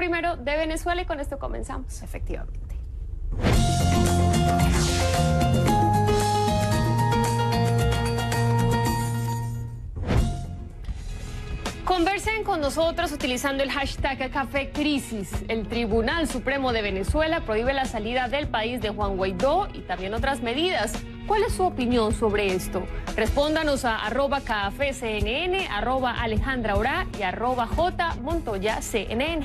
primero de Venezuela y con esto comenzamos. Efectivamente. Conversen con nosotros utilizando el hashtag Café Crisis. El Tribunal Supremo de Venezuela prohíbe la salida del país de Juan Guaidó y también otras medidas. ¿Cuál es su opinión sobre esto? Respóndanos a @cafecnn, @AlejandraOrá y @JMontoyaCNN.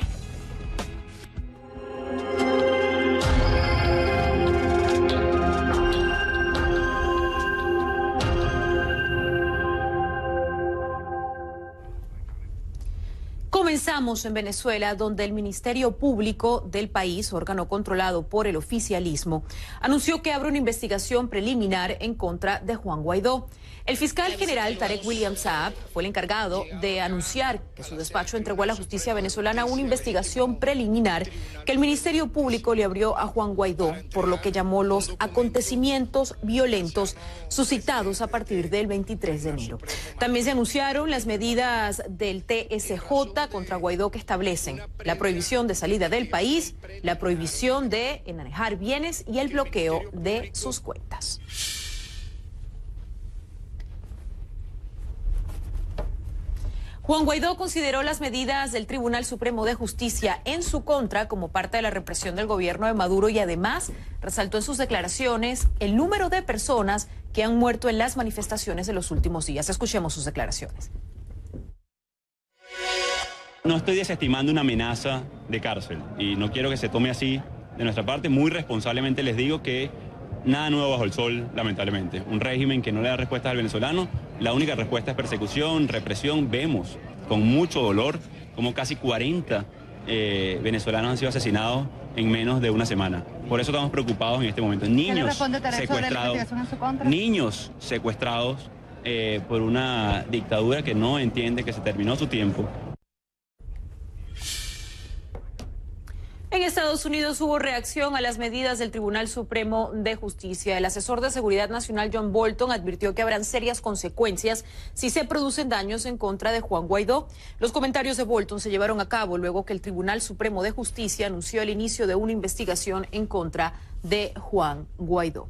Comenzamos en Venezuela, donde el Ministerio Público del país, órgano controlado por el oficialismo, anunció que abre una investigación preliminar en contra de Juan Guaidó. El fiscal general Tarek William Saab fue el encargado de anunciar que su despacho entregó a la justicia venezolana una investigación preliminar que el Ministerio Público le abrió a Juan Guaidó por lo que llamó los acontecimientos violentos suscitados a partir del 23 de enero. También se anunciaron las medidas del TSJ contra Guaidó que establecen la prohibición de salida del país, la prohibición de manejar bienes y el bloqueo de sus cuentas. Juan Guaidó consideró las medidas del Tribunal Supremo de Justicia en su contra como parte de la represión del gobierno de Maduro y además resaltó en sus declaraciones el número de personas que han muerto en las manifestaciones de los últimos días. Escuchemos sus declaraciones. No estoy desestimando una amenaza de cárcel y no quiero que se tome así de nuestra parte. Muy responsablemente les digo que nada nuevo bajo el sol, lamentablemente. Un régimen que no le da respuesta al venezolano. La única respuesta es persecución, represión. Vemos con mucho dolor como casi 40 venezolanos han sido asesinados en menos de una semana. Por eso estamos preocupados en este momento. Niños secuestrados por una dictadura que no entiende que se terminó su tiempo. En Estados Unidos hubo reacción a las medidas del Tribunal Supremo de Justicia. El asesor de Seguridad Nacional John Bolton advirtió que habrán serias consecuencias si se producen daños en contra de Juan Guaidó. Los comentarios de Bolton se llevaron a cabo luego que el Tribunal Supremo de Justicia anunció el inicio de una investigación en contra de Juan Guaidó.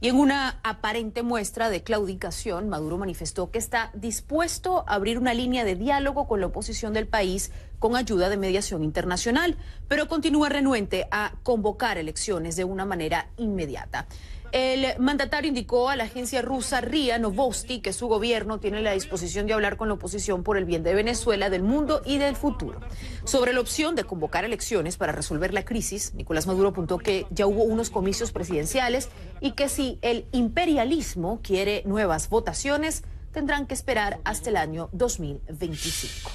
Y en una aparente muestra de claudicación, Maduro manifestó que está dispuesto a abrir una línea de diálogo con la oposición del país con ayuda de mediación internacional, pero continúa renuente a convocar elecciones de una manera inmediata. El mandatario indicó a la agencia rusa RIA Novosti que su gobierno tiene la disposición de hablar con la oposición por el bien de Venezuela, del mundo y del futuro. Sobre la opción de convocar elecciones para resolver la crisis, Nicolás Maduro apuntó que ya hubo unos comicios presidenciales y que si el imperialismo quiere nuevas votaciones, tendrán que esperar hasta el año 2025.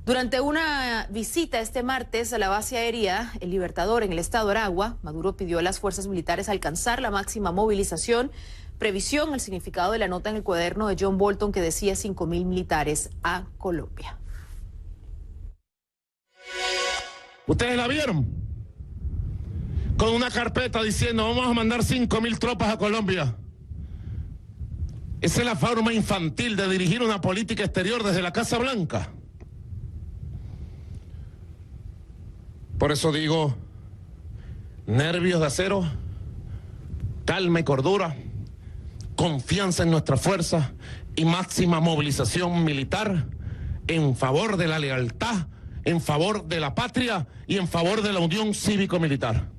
Durante una visita este martes a la base aérea El Libertador en el estado de Aragua, Maduro pidió a las fuerzas militares alcanzar la máxima movilización, previsión al significado de la nota en el cuaderno de John Bolton que decía 5.000 militares a Colombia. ¿Ustedes la vieron? Con una carpeta diciendo vamos a mandar 5.000 tropas a Colombia. Esa es la forma infantil de dirigir una política exterior desde la Casa Blanca. Por eso digo, nervios de acero, calma y cordura, confianza en nuestra fuerza y máxima movilización militar en favor de la lealtad, en favor de la patria y en favor de la unión cívico-militar.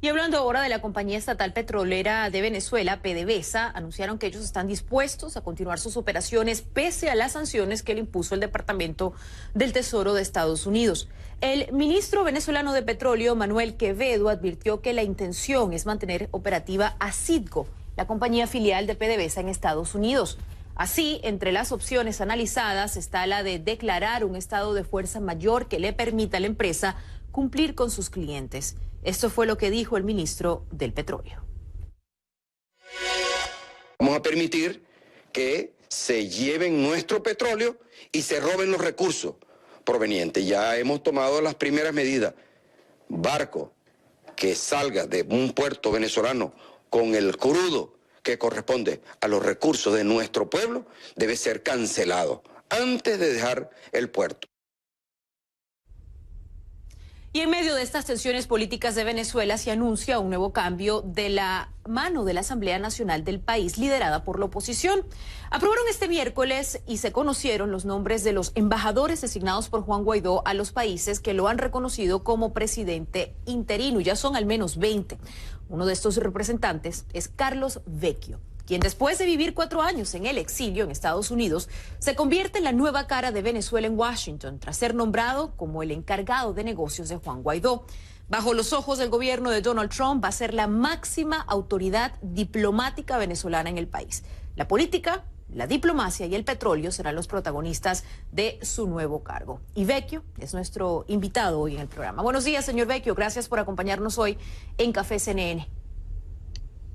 Y hablando ahora de la compañía estatal petrolera de Venezuela, PDVSA, anunciaron que ellos están dispuestos a continuar sus operaciones pese a las sanciones que le impuso el Departamento del Tesoro de Estados Unidos. El ministro venezolano de Petróleo, Manuel Quevedo, advirtió que la intención es mantener operativa a Citgo, la compañía filial de PDVSA en Estados Unidos. Así, entre las opciones analizadas está la de declarar un estado de fuerza mayor que le permita a la empresa cumplir con sus clientes. Esto fue lo que dijo el ministro del Petróleo. Vamos a permitir que se lleven nuestro petróleo y se roben los recursos provenientes. Ya hemos tomado las primeras medidas. Barco que salga de un puerto venezolano con el crudo que corresponde a los recursos de nuestro pueblo debe ser cancelado antes de dejar el puerto. Y en medio de estas tensiones políticas de Venezuela se anuncia un nuevo cambio de la mano de la Asamblea Nacional del país, liderada por la oposición. Aprobaron este miércoles y se conocieron los nombres de los embajadores designados por Juan Guaidó a los países que lo han reconocido como presidente interino. Ya son al menos 20. Uno de estos representantes es Carlos Vecchio, quien después de vivir 4 años en el exilio en Estados Unidos, se convierte en la nueva cara de Venezuela en Washington, tras ser nombrado como el encargado de negocios de Juan Guaidó. Bajo los ojos del gobierno de Donald Trump, va a ser la máxima autoridad diplomática venezolana en el país. La política, la diplomacia y el petróleo serán los protagonistas de su nuevo cargo. Y Vecchio es nuestro invitado hoy en el programa. Buenos días, señor Vecchio. Gracias por acompañarnos hoy en Café CNN.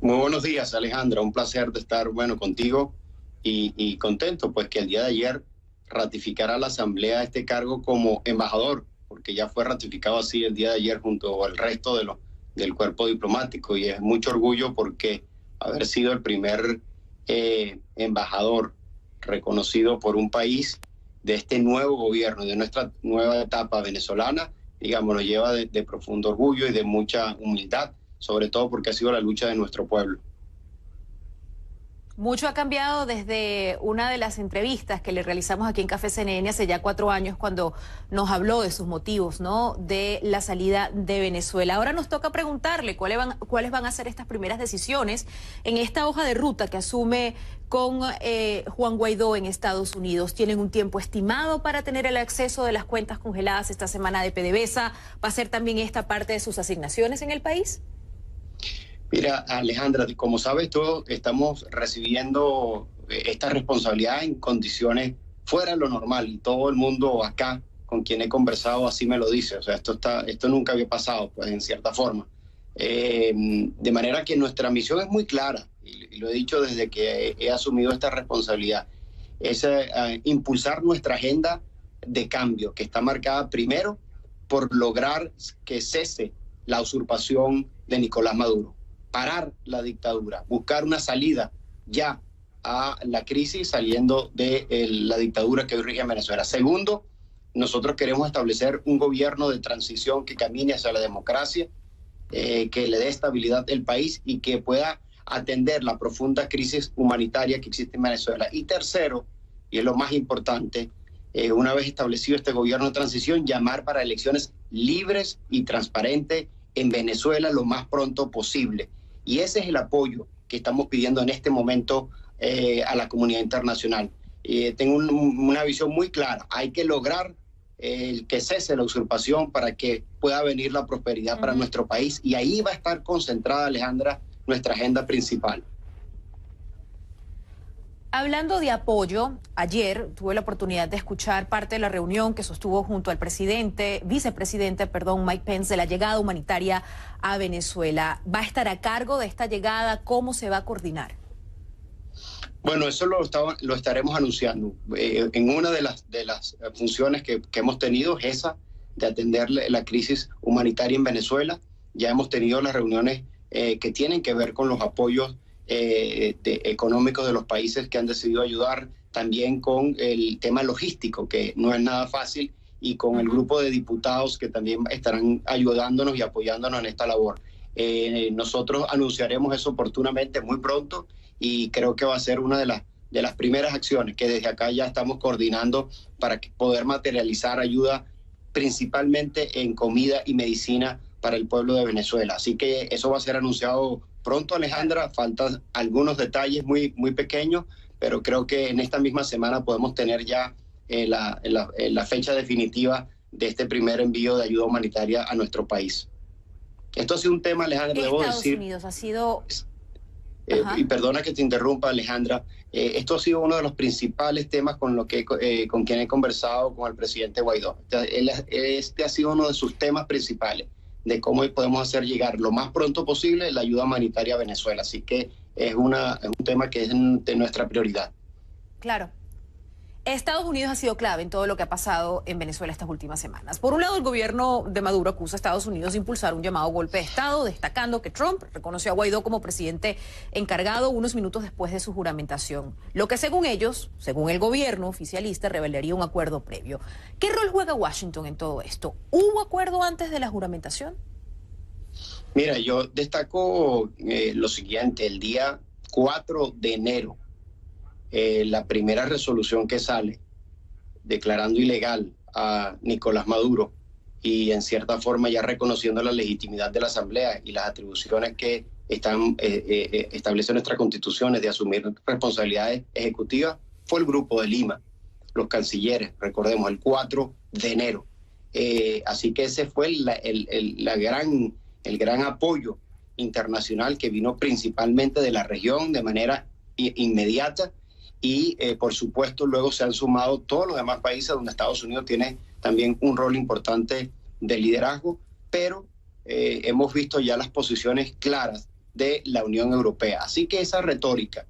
Muy buenos días, Alejandra. Un placer de estar contigo y contento pues que el día de ayer ratificara la Asamblea este cargo como embajador, porque ya fue ratificado así el día de ayer junto al resto del cuerpo diplomático, y es mucho orgullo porque haber sido el primer embajador reconocido por un país de este nuevo gobierno, de nuestra nueva etapa venezolana, digamos, nos lleva de profundo orgullo y de mucha humildad, sobre todo porque ha sido la lucha de nuestro pueblo. Mucho ha cambiado desde una de las entrevistas que le realizamos aquí en Café CNN hace ya 4 años, cuando nos habló de sus motivos, ¿no?, de la salida de Venezuela. Ahora nos toca preguntarle cuáles van a ser estas primeras decisiones en esta hoja de ruta que asume con Juan Guaidó en Estados Unidos. ¿Tienen un tiempo estimado para tener el acceso de las cuentas congeladas esta semana de PDVSA? ¿Va a ser también esta parte de sus asignaciones en el país? Mira, Alejandra, como sabes, todos estamos recibiendo esta responsabilidad en condiciones fuera de lo normal, y todo el mundo acá con quien he conversado así me lo dice. O sea, esto nunca había pasado, pues, en cierta forma. De manera que nuestra misión es muy clara, y lo he dicho desde que he asumido esta responsabilidad, es impulsar nuestra agenda de cambio, que está marcada primero por lograr que cese la usurpación de Nicolás Maduro, parar la dictadura, buscar una salida ya a la crisis saliendo de la dictadura que hoy rige en Venezuela. Segundo, nosotros queremos establecer un gobierno de transición que camine hacia la democracia, que le dé estabilidad al país y que pueda atender la profunda crisis humanitaria que existe en Venezuela. Y tercero, y es lo más importante, una vez establecido este gobierno de transición, llamar para elecciones libres y transparentes en Venezuela lo más pronto posible. Y ese es el apoyo que estamos pidiendo en este momento a la comunidad internacional. Tengo una visión muy clara. Hay que lograr que cese la usurpación para que pueda venir la prosperidad para nuestro país. Y ahí va a estar concentrada, Alejandra, nuestra agenda principal. Hablando de apoyo, ayer tuve la oportunidad de escuchar parte de la reunión que sostuvo junto al vicepresidente, Mike Pence, de la llegada humanitaria a Venezuela. ¿Va a estar a cargo de esta llegada? ¿Cómo se va a coordinar? Bueno, eso lo estaremos anunciando. En una de las funciones que hemos tenido es esa, de atender la crisis humanitaria en Venezuela. Ya hemos tenido las reuniones que tienen que ver con los apoyos económicos de los países que han decidido ayudar, también con el tema logístico, que no es nada fácil, y con el grupo de diputados que también estarán ayudándonos y apoyándonos en esta labor. Nosotros anunciaremos eso oportunamente muy pronto, y creo que va a ser una de las primeras acciones que desde acá ya estamos coordinando para poder materializar ayuda principalmente en comida y medicina para el pueblo de Venezuela. Así que eso va a ser anunciado pronto, Alejandra. Faltan algunos detalles muy pequeños, pero creo que en esta misma semana podemos tener ya la fecha definitiva de este primer envío de ayuda humanitaria a nuestro país. Esto ha sido un tema, Alejandra, debo decir. Estados Unidos ha sido... y perdona que te interrumpa, Alejandra, esto ha sido uno de los principales temas con quien he conversado con el presidente Guaidó. Este ha sido uno de sus temas principales, de cómo podemos hacer llegar lo más pronto posible la ayuda humanitaria a Venezuela. Así que es un tema que es de nuestra prioridad. Claro. Estados Unidos ha sido clave en todo lo que ha pasado en Venezuela estas últimas semanas. Por un lado, el gobierno de Maduro acusa a Estados Unidos de impulsar un llamado golpe de Estado, destacando que Trump reconoció a Guaidó como presidente encargado unos minutos después de su juramentación, lo que según ellos, según el gobierno oficialista, revelaría un acuerdo previo. ¿Qué rol juega Washington en todo esto? ¿Hubo acuerdo antes de la juramentación? Mira, yo destaco lo siguiente: el día 4 de enero, la primera resolución que sale declarando ilegal a Nicolás Maduro y en cierta forma ya reconociendo la legitimidad de la Asamblea y las atribuciones que establece nuestras constituciones de asumir responsabilidades ejecutivas, fue el Grupo de Lima, los cancilleres, recordemos, el 4 de enero. Así que ese fue el gran apoyo internacional que vino principalmente de la región de manera inmediata. Y por supuesto luego se han sumado todos los demás países donde Estados Unidos tiene también un rol importante de liderazgo, pero hemos visto ya las posiciones claras de la Unión Europea. Así que esa retórica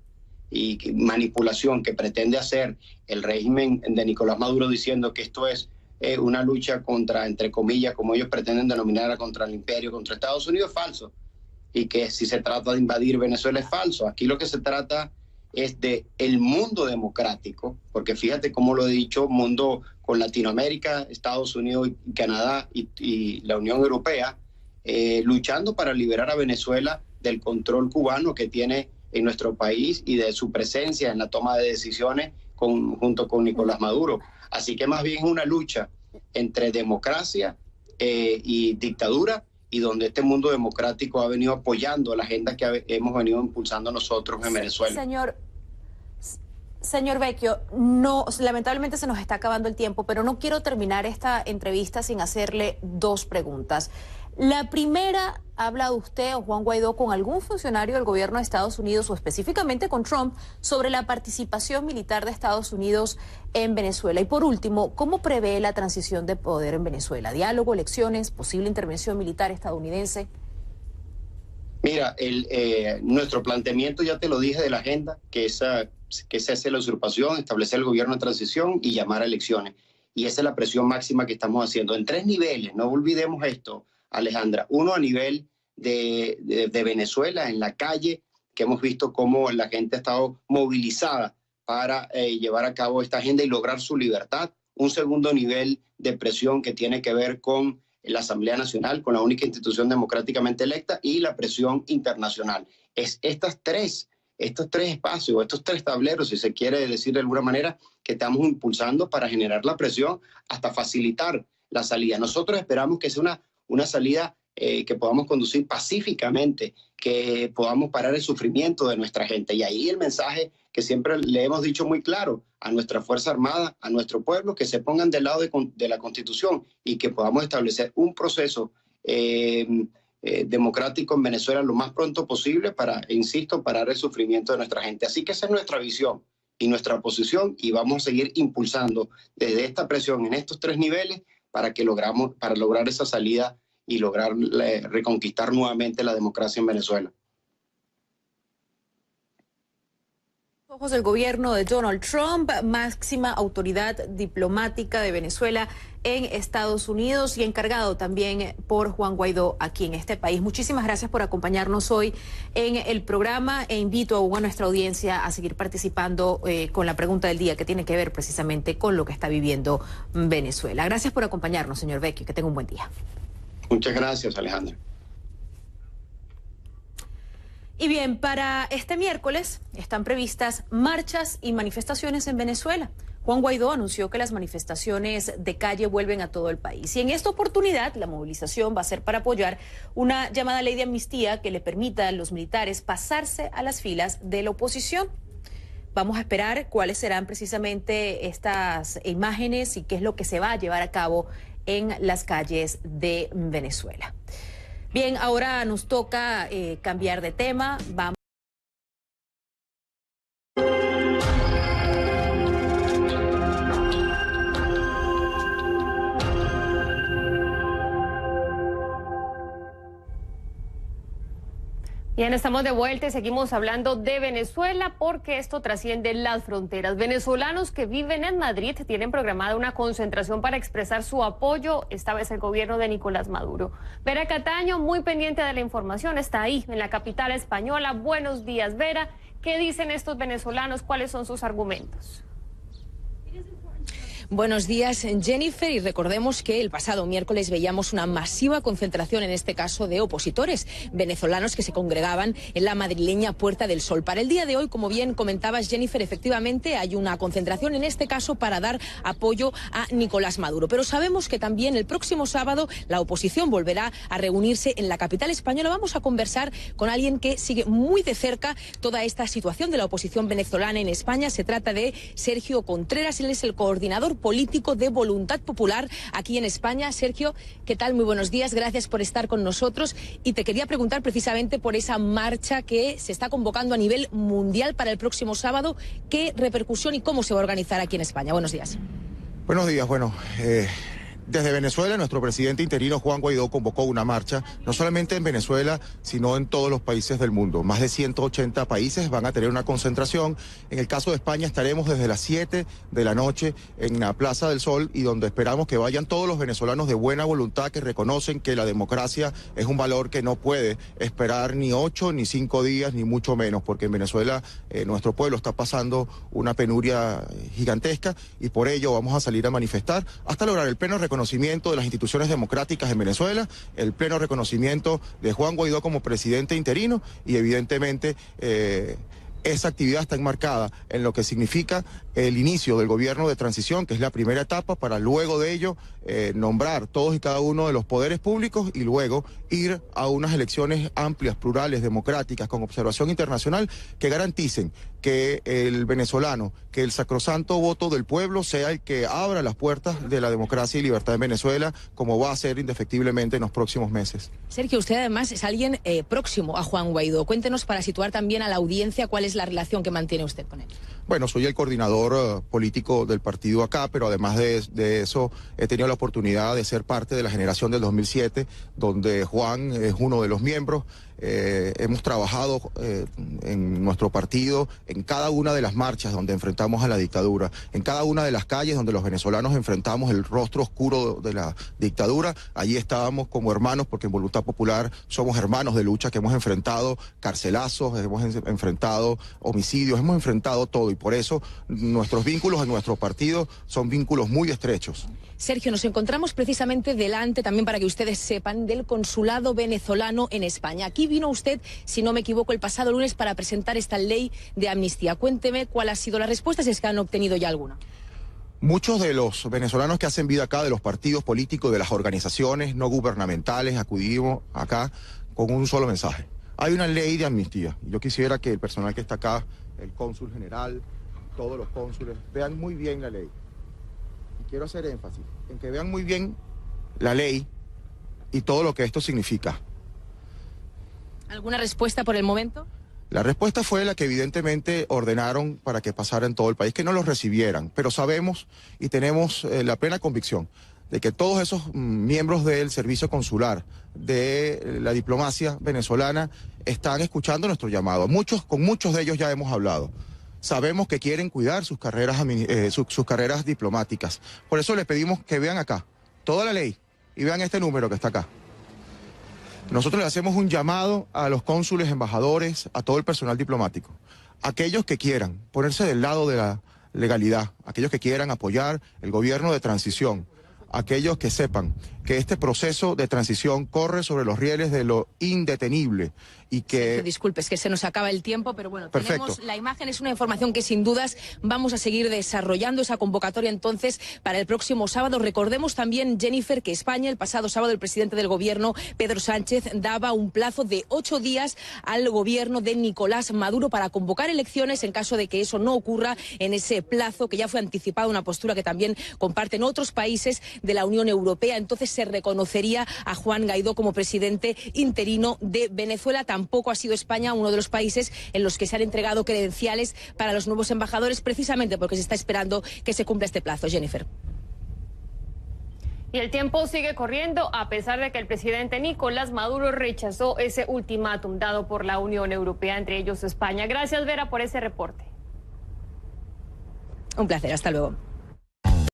y manipulación que pretende hacer el régimen de Nicolás Maduro diciendo que esto es una lucha contra, entre comillas, como ellos pretenden denominar, contra el imperio, contra Estados Unidos, es falso. Y que si se trata de invadir Venezuela es falso. Aquí lo que se trata es de el mundo democrático, porque fíjate cómo lo he dicho, mundo con Latinoamérica, Estados Unidos y Canadá y la Unión Europea, luchando para liberar a Venezuela del control cubano que tiene en nuestro país y de su presencia en la toma de decisiones junto con Nicolás Maduro. Así que más bien es una lucha entre democracia y dictadura, y donde este mundo democrático ha venido apoyando la agenda que hemos venido impulsando nosotros en Venezuela. Señor Vecchio, no, lamentablemente se nos está acabando el tiempo, pero no quiero terminar esta entrevista sin hacerle dos preguntas. La primera, ¿ha hablado usted o Juan Guaidó con algún funcionario del gobierno de Estados Unidos o específicamente con Trump sobre la participación militar de Estados Unidos en Venezuela? Y por último, ¿cómo prevé la transición de poder en Venezuela? ¿Diálogo, elecciones, posible intervención militar estadounidense? Mira, nuestro planteamiento, ya te lo dije, de la agenda, que esa es la usurpación, establecer el gobierno de transición y llamar a elecciones. Y esa es la presión máxima que estamos haciendo en 3 niveles. No olvidemos esto, Alejandra. Uno, a nivel de Venezuela, en la calle, que hemos visto cómo la gente ha estado movilizada para llevar a cabo esta agenda y lograr su libertad. Un segundo nivel de presión que tiene que ver con la Asamblea Nacional, con la única institución democráticamente electa, y la presión internacional. Es estos tres espacios, estos 3 tableros, si se quiere decir de alguna manera, que estamos impulsando para generar la presión hasta facilitar la salida. Nosotros esperamos que sea una salida que podamos conducir pacíficamente, que podamos parar el sufrimiento de nuestra gente. Y ahí el mensaje que siempre le hemos dicho muy claro a nuestra Fuerza Armada, a nuestro pueblo, que se pongan del lado de la Constitución y que podamos establecer un proceso democrático en Venezuela lo más pronto posible para, insisto, parar el sufrimiento de nuestra gente. Así que esa es nuestra visión y nuestra posición, y vamos a seguir impulsando desde esta presión en estos 3 niveles para lograr esa salida y lograr reconquistar nuevamente la democracia en Venezuela. Ojos del gobierno de Donald Trump, máxima autoridad diplomática de Venezuela en Estados Unidos y encargado también por Juan Guaidó aquí en este país. Muchísimas gracias por acompañarnos hoy en el programa e invito a nuestra audiencia a seguir participando con la pregunta del día que tiene que ver precisamente con lo que está viviendo Venezuela. Gracias por acompañarnos, señor Vecchio, que tenga un buen día. Muchas gracias, Alejandra. Y bien, para este miércoles están previstas marchas y manifestaciones en Venezuela. Juan Guaidó anunció que las manifestaciones de calle vuelven a todo el país. Y en esta oportunidad, la movilización va a ser para apoyar una llamada ley de amnistía que le permita a los militares pasarse a las filas de la oposición. Vamos a esperar cuáles serán precisamente estas imágenes y qué es lo que se va a llevar a cabo en las calles de Venezuela. Bien, ahora nos toca cambiar de tema. Vamos. Bien, estamos de vuelta y seguimos hablando de Venezuela porque esto trasciende las fronteras. Venezolanos que viven en Madrid tienen programada una concentración para expresar su apoyo, esta vez al gobierno de Nicolás Maduro. Vera Cataño, muy pendiente de la información, está ahí, en la capital española. Buenos días, Vera. ¿Qué dicen estos venezolanos? ¿Cuáles son sus argumentos? Buenos días, Jennifer, y recordemos que el pasado miércoles veíamos una masiva concentración, en este caso de opositores venezolanos que se congregaban en la madrileña Puerta del Sol. Para el día de hoy, como bien comentabas, Jennifer, efectivamente hay una concentración, en este caso para dar apoyo a Nicolás Maduro. Pero sabemos que también el próximo sábado la oposición volverá a reunirse en la capital española. Vamos a conversar con alguien que sigue muy de cerca toda esta situación de la oposición venezolana en España. Se trata de Sergio Contreras, él es el coordinador político de Voluntad Popular aquí en España. Sergio, ¿qué tal? Muy buenos días, gracias por estar con nosotros. Y te quería preguntar precisamente por esa marcha que se está convocando a nivel mundial para el próximo sábado. ¿Qué repercusión y cómo se va a organizar aquí en España? Buenos días. Buenos días. Desde Venezuela, nuestro presidente interino Juan Guaidó convocó una marcha, no solamente en Venezuela, sino en todos los países del mundo. Más de 180 países van a tener una concentración. En el caso de España estaremos desde las 7 de la noche en la Plaza del Sol, y donde esperamos que vayan todos los venezolanos de buena voluntad que reconocen que la democracia es un valor que no puede esperar ni 8 ni 5 días, ni mucho menos, porque en Venezuela nuestro pueblo está pasando una penuria gigantesca, y por ello vamos a salir a manifestar hasta lograr el pleno reconocimiento de las instituciones democráticas en Venezuela, el pleno reconocimiento de Juan Guaidó como presidente interino, y evidentemente esa actividad está enmarcada en lo que significa el inicio del gobierno de transición, que es la primera etapa, para luego de ello nombrar todos y cada uno de los poderes públicos y luego ir a unas elecciones amplias, plurales, democráticas, con observación internacional, que garanticen que el venezolano, que el sacrosanto voto del pueblo sea el que abra las puertas de la democracia y libertad en Venezuela, como va a ser indefectiblemente en los próximos meses. Sergio, usted además es alguien próximo a Juan Guaidó. Cuéntenos, para situar también a la audiencia, cuál es la relación que mantiene usted con él. Bueno, soy el coordinador político del partido acá, pero además de eso he tenido la oportunidad de ser parte de la generación del 2007, donde Juan es uno de los miembros. Hemos trabajado en nuestro partido en cada una de las marchas donde enfrentamos a la dictadura, en cada una de las calles donde los venezolanos enfrentamos el rostro oscuro de la dictadura. Allí estábamos como hermanos, porque en Voluntad Popular somos hermanos de lucha, que hemos enfrentado carcelazos, hemos enfrentado homicidios, hemos enfrentado todo, y por eso nuestros vínculos en nuestro partido son vínculos muy estrechos. Sergio, nos encontramos precisamente delante, también para que ustedes sepan, del consulado venezolano en España. Aquí vino usted, si no me equivoco, el pasado lunes para presentar esta ley de amnistía. Cuénteme cuál ha sido la respuesta, si es que han obtenido ya alguna. Muchos de los venezolanos que hacen vida acá, de los partidos políticos, de las organizaciones no gubernamentales, acudimos acá con un solo mensaje. Hay una ley de amnistía. Yo quisiera que el personal que está acá, el cónsul general, todos los cónsules, vean muy bien la ley. Y quiero hacer énfasis en que vean muy bien la ley y todo lo que esto significa. ¿Alguna respuesta por el momento? La respuesta fue la que evidentemente ordenaron para que pasara en todo el país, que no los recibieran, pero sabemos y tenemos la plena convicción de que todos esos miembros del servicio consular, de la diplomacia venezolana, están escuchando nuestro llamado. Con muchos de ellos ya hemos hablado. Sabemos que quieren cuidar sus carreras, sus carreras diplomáticas. Por eso les pedimos que vean acá toda la ley y vean este número que está acá. Nosotros le hacemos un llamado a los cónsules, embajadores, a todo el personal diplomático. Aquellos que quieran ponerse del lado de la legalidad, aquellos que quieran apoyar el gobierno de transición, aquellos que sepan que este proceso de transición corre sobre los rieles de lo indetenible y que... Disculpe, es que se nos acaba el tiempo, pero bueno, Perfecto. Tenemos la imagen, es una información que sin dudas vamos a seguir desarrollando, esa convocatoria entonces para el próximo sábado. Recordemos también, Jennifer, que España, el pasado sábado, el presidente del gobierno, Pedro Sánchez, daba un plazo de 8 días al gobierno de Nicolás Maduro para convocar elecciones en caso de que eso no ocurra en ese plazo, que ya fue anticipado, una postura que también comparten otros países de la Unión Europea. Entonces se reconocería a Juan Guaidó como presidente interino de Venezuela. Tampoco ha sido España uno de los países en los que se han entregado credenciales para los nuevos embajadores, precisamente porque se está esperando que se cumpla este plazo. Jennifer. Y el tiempo sigue corriendo a pesar de que el presidente Nicolás Maduro rechazó ese ultimátum dado por la Unión Europea, entre ellos España. Gracias, Vera, por ese reporte. Un placer, hasta luego.